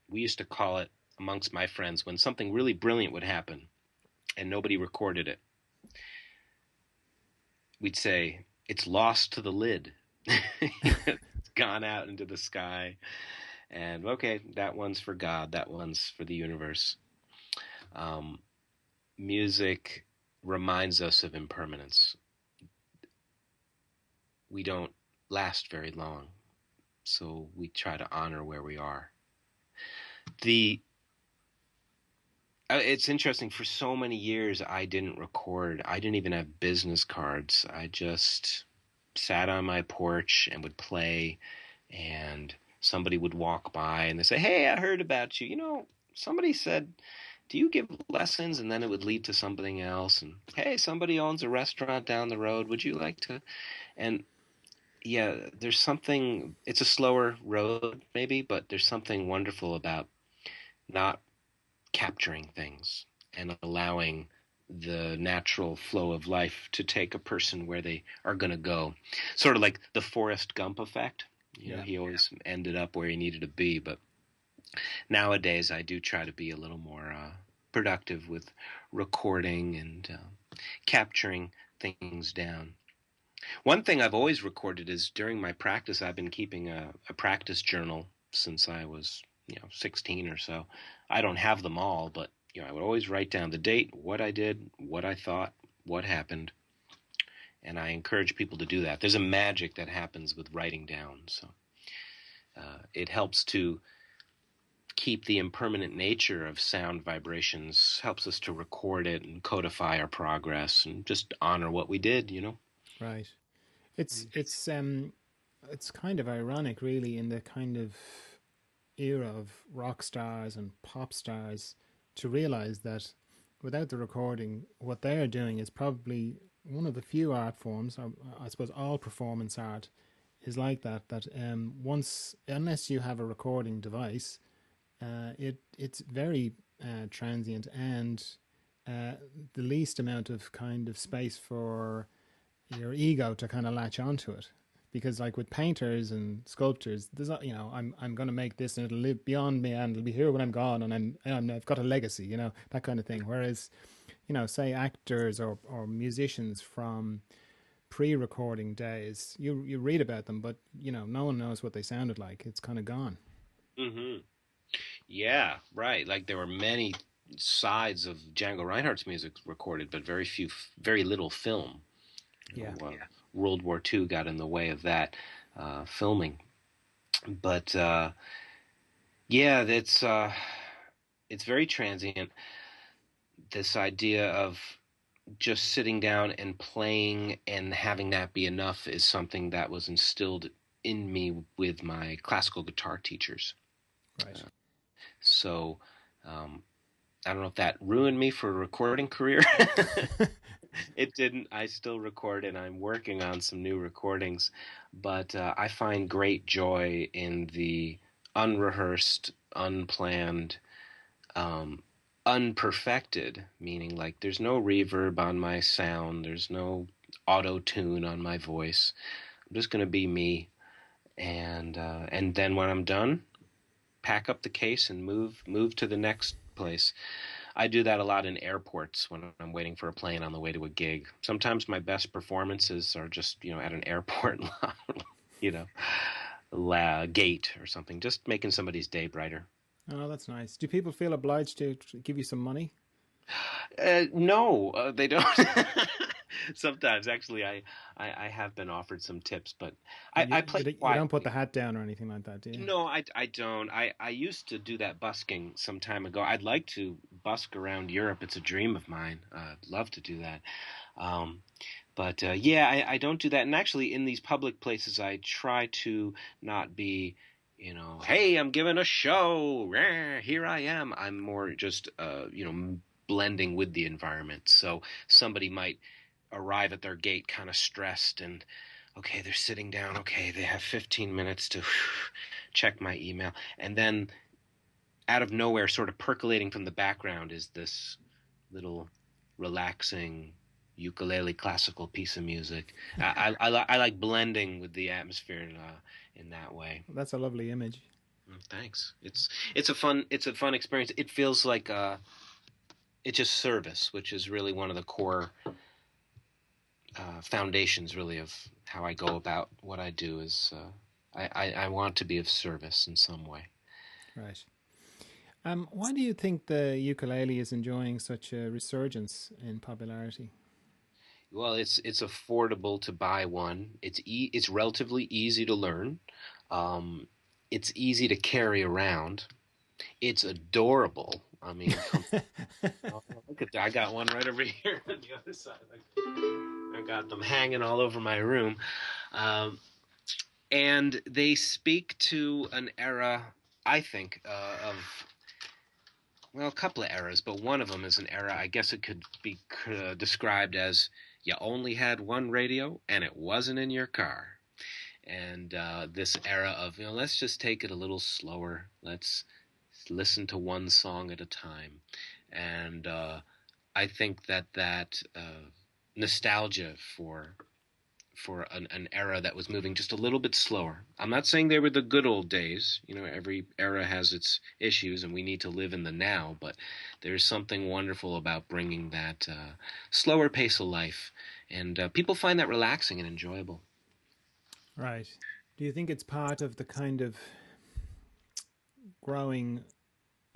we used to call it amongst my friends when something really brilliant would happen. and nobody recorded it, we'd say, it's lost to the lid. It's gone out into the sky. And okay, that one's for God, that one's for the universe. Music reminds us of impermanence. We don't last very long, so we try to honor where we are. It's interesting, for so many years I didn't record. I didn't even have business cards. I just sat on my porch and would play, and somebody would walk by and they say, hey, I heard about you. Somebody said, do you give lessons? And then it would lead to something else. And hey, somebody owns a restaurant down the road. Would you like to? And yeah, there's something, it's a slower road maybe, but there's something wonderful about not capturing things and allowing the natural flow of life to take a person where they are going to go. Sort of like the Forrest Gump effect. He always ended up where he needed to be. But nowadays I do try to be a little more productive with recording and capturing things down. One thing I've always recorded is during my practice, I've been keeping a practice journal since I was 16 or so. I don't have them all, but I would always write down the date, what I did, what I thought, what happened, and I encourage people to do that. There's a magic that happens with writing down, so it helps to keep the impermanent nature of sound vibrations, helps us to record it and codify our progress and just honor what we did. Right. It's kind of ironic, really, in the kind of era of rock stars and pop stars, to realize that without the recording, what they're doing is probably one of the few art forms, or I suppose all performance art is like that. That once, unless you have a recording device, it's very transient, and the least amount of kind of space for your ego to kind of latch onto it. Because like with painters and sculptors, there's I'm going to make this and it'll live beyond me and it'll be here when I'm gone, and I've got a legacy, that kind of thing. Whereas, say actors or musicians from pre-recording days, you read about them, but no one knows what they sounded like. It's kind of gone. Mm-hmm. Yeah, right. Like there were many sides of Django Reinhardt's music recorded, but very little film. World War II got in the way of that filming. But it's very transient. This idea of just sitting down and playing and having that be enough is something that was instilled in me with my classical guitar teachers. Right. So I don't know if that ruined me for a recording career. It didn't. I still record, and I'm working on some new recordings. But I find great joy in the unrehearsed, unplanned, unperfected, meaning like there's no reverb on my sound, there's no auto-tune on my voice. I'm just going to be me. And then when I'm done, pack up the case and move to the next place. I do that a lot in airports when I'm waiting for a plane on the way to a gig. Sometimes my best performances are just, at an airport, gate or something, just making somebody's day brighter. Oh, that's nice. Do people feel obliged to give you some money? No, they don't. Sometimes, actually, I have been offered some tips, but I play quietly. You don't put the hat down or anything like that, do you? No, I don't. I used to do that busking some time ago. I'd like to busk around Europe. It's a dream of mine. I'd love to do that. But I don't do that. And actually, in these public places, I try to not be, hey, I'm giving a show. Here I am. I'm more just, blending with the environment. So somebody might arrive at their gate kind of stressed and, okay, they're sitting down. Okay, they have 15 minutes to check my email. And then out of nowhere, sort of percolating from the background, is this little relaxing ukulele classical piece of music. I like blending with the atmosphere in that way. That's a lovely image. Thanks. It's a fun experience. It feels like it's just service, which is really one of the core foundations, really, of how I go about what I do. Is I want to be of service in some way. Right. Why do you think the ukulele is enjoying such a resurgence in popularity? Well, it's affordable to buy one. It's relatively easy to learn. Um, it's easy to carry around. It's adorable. I mean, look at that. I got one right over here on the other side. I got them hanging all over my room. Um, and they speak to an era, I think, of, well, a couple of eras, but one of them is an era, I guess it could be described as you only had one radio and it wasn't in your car. And this era of, let's just take it a little slower. Let's listen to one song at a time. And I think that nostalgia for an era that was moving just a little bit slower. I'm not saying they were the good old days. Every era has its issues, and we need to live in the now. But there's something wonderful about bringing that slower pace of life, and people find that relaxing and enjoyable. Right. Do you think it's part of the kind of growing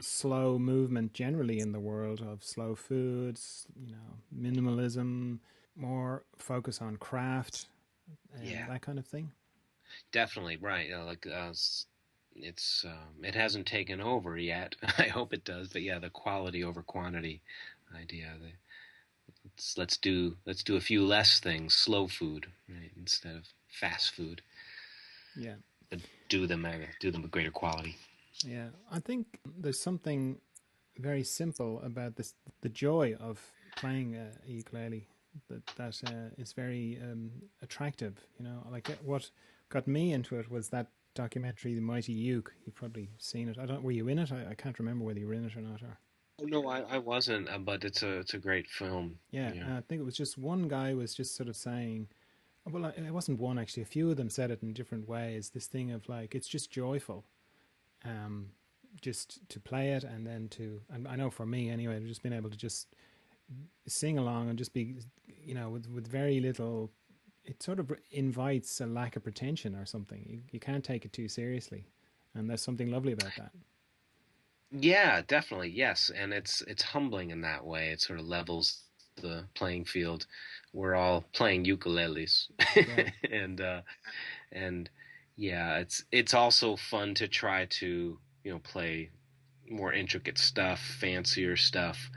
slow movement generally in the world of slow foods, minimalism, more focus on craft, and Yeah, that kind of thing? definitely right. It hasn't taken over yet. I hope it does, but yeah, the quality over quantity idea. Let's do a few less things, slow food, right, instead of fast food. Yeah. But do them with greater quality. Yeah. I think there's something very simple about this, the joy of playing a ukulele that is very attractive. Like what got me into it was that documentary, The Mighty Uke. You've probably seen it. Were you in it? I can't remember whether you were in it or not. Oh no, I wasn't, but it's a great film. Yeah, Yeah, and I think it was just one guy was just sort of saying, well, it wasn't one actually. A few of them said it in different ways. This thing of like, it's just joyful, um, just to play it, and then and I know for me anyway, just being able to just sing along and just be, with very little. It sort of invites a lack of pretension or something. You can't take it too seriously, and there's something lovely about that. yeah, definitely, yes, and it's humbling in that way. It sort of levels the playing field. We're all playing ukuleles, Yeah, and and yeah, it's also fun to try to play more intricate stuff, fancier stuff,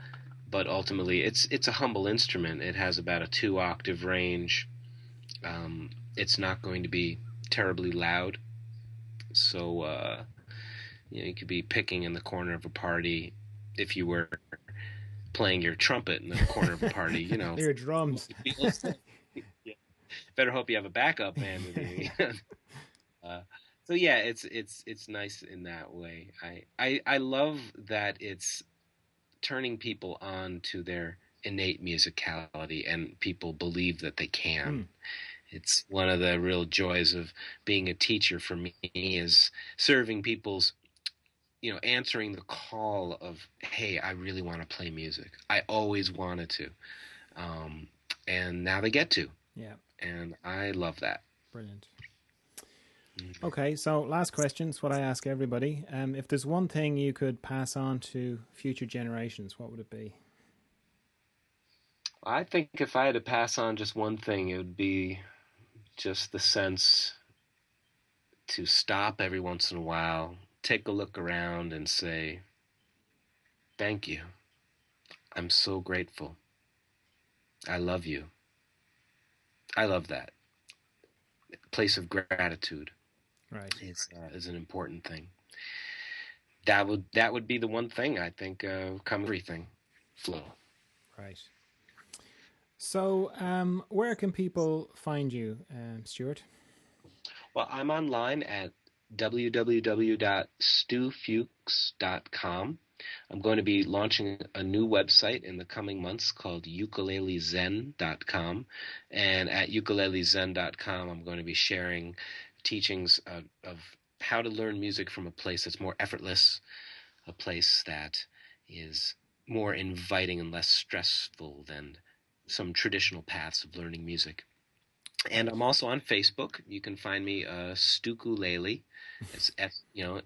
but ultimately it's a humble instrument. It has about a 2 octave range. It's not going to be terribly loud, so you could be picking in the corner of a party if you were playing your trumpet in the corner of a party. your drums. Yeah. Better hope you have a backup band with you. uh, so yeah, it's nice in that way. I love that it's turning people on to their innate musicality, and people believe that they can. Mm. It's one of the real joys of being a teacher for me, is serving people's, answering the call of, hey, I really want to play music. I always wanted to. Um, and now they get to. Yeah. And I love that. Brilliant. Okay, so last question is what I ask everybody. If there's one thing you could pass on to future generations, what would it be? I think if I had to pass on just one thing, it would be just the sense to stop every once in a while, take a look around and say, thank you. I'm so grateful. I love you. I love that. Place of gratitude, Right, is an important thing. That would be the one thing I think come everything flow. right. So, where can people find you, Stuart? Well, I'm online at www.stufuchs.com. I'm going to be launching a new website in the coming months called ukulelezen.com. And at ukulelezen.com, I'm going to be sharing teachings of how to learn music from a place that's more effortless, a place that is more inviting and less stressful than some traditional paths of learning music. And I'm also on Facebook. You can find me Stukulele. It's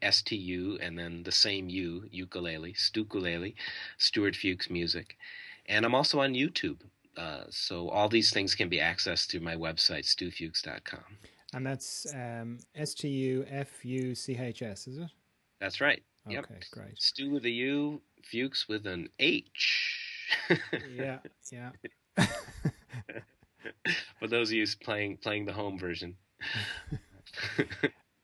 STU and then the same U, ukulele, Stukulele, Stuart Fuchs Music. And I'm also on YouTube. So all these things can be accessed through my website, stufuchs.com. And that's STUFUCHS, is it? That's right. Okay, Yep. great. Stu with a U, Fuchs with an H. Yeah, yeah. For those of you playing the home version.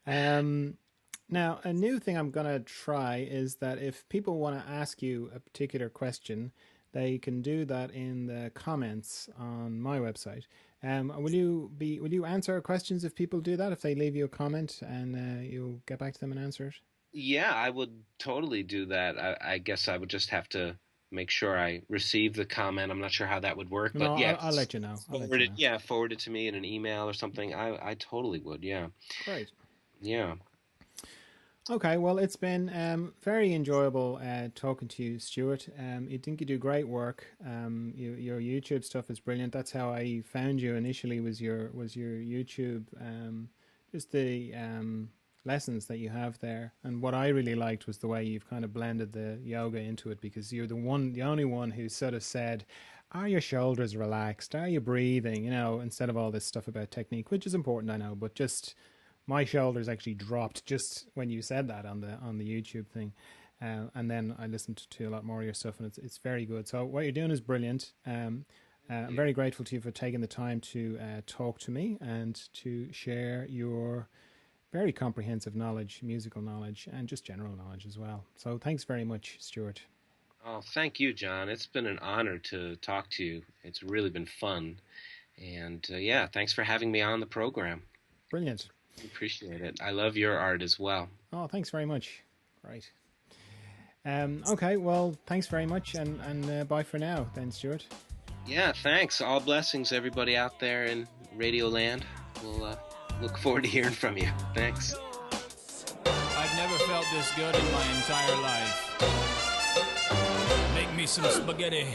Now, a new thing I'm going to try is that if people want to ask you a particular question, they can do that in the comments on my website. Will you answer questions if people do that? If they leave you a comment and you'll get back to them and answer it? Yeah, I would totally do that. I guess I would just have to make sure I receive the comment. I'm not sure how that would work, No, but yeah, I'll let you know. Forward it to me in an email or something. I totally would. Yeah. Great. Yeah. Okay, well, it's been very enjoyable talking to you, Stuart. I think you do great work. Your YouTube stuff is brilliant. That's how I found you initially. Was your YouTube, just the lessons that you have there. And what I really liked was the way you've kind of blended the yoga into it, because you're the only one who sort of said, are your shoulders relaxed? Are you breathing? Instead of all this stuff about technique, which is important, I know, but just my shoulders actually dropped just when you said that on the YouTube thing. And then I listened to a lot more of your stuff, and it's very good. So what you're doing is brilliant. I'm very grateful to you for taking the time to talk to me and to share your very comprehensive knowledge, musical knowledge, and just general knowledge as well. So thanks very much, Stuart. Oh, thank you, John. It's been an honor to talk to you. It's really been fun. And yeah, thanks for having me on the program. Brilliant. Appreciate it. I love your art as well. Oh, thanks very much. Right. Okay, well, thanks very much, and bye for now then, Stuart. Yeah, thanks. All blessings, everybody out there in Radio Land. We'll look forward to hearing from you. Thanks. I've never felt this good in my entire life. Make me some spaghetti.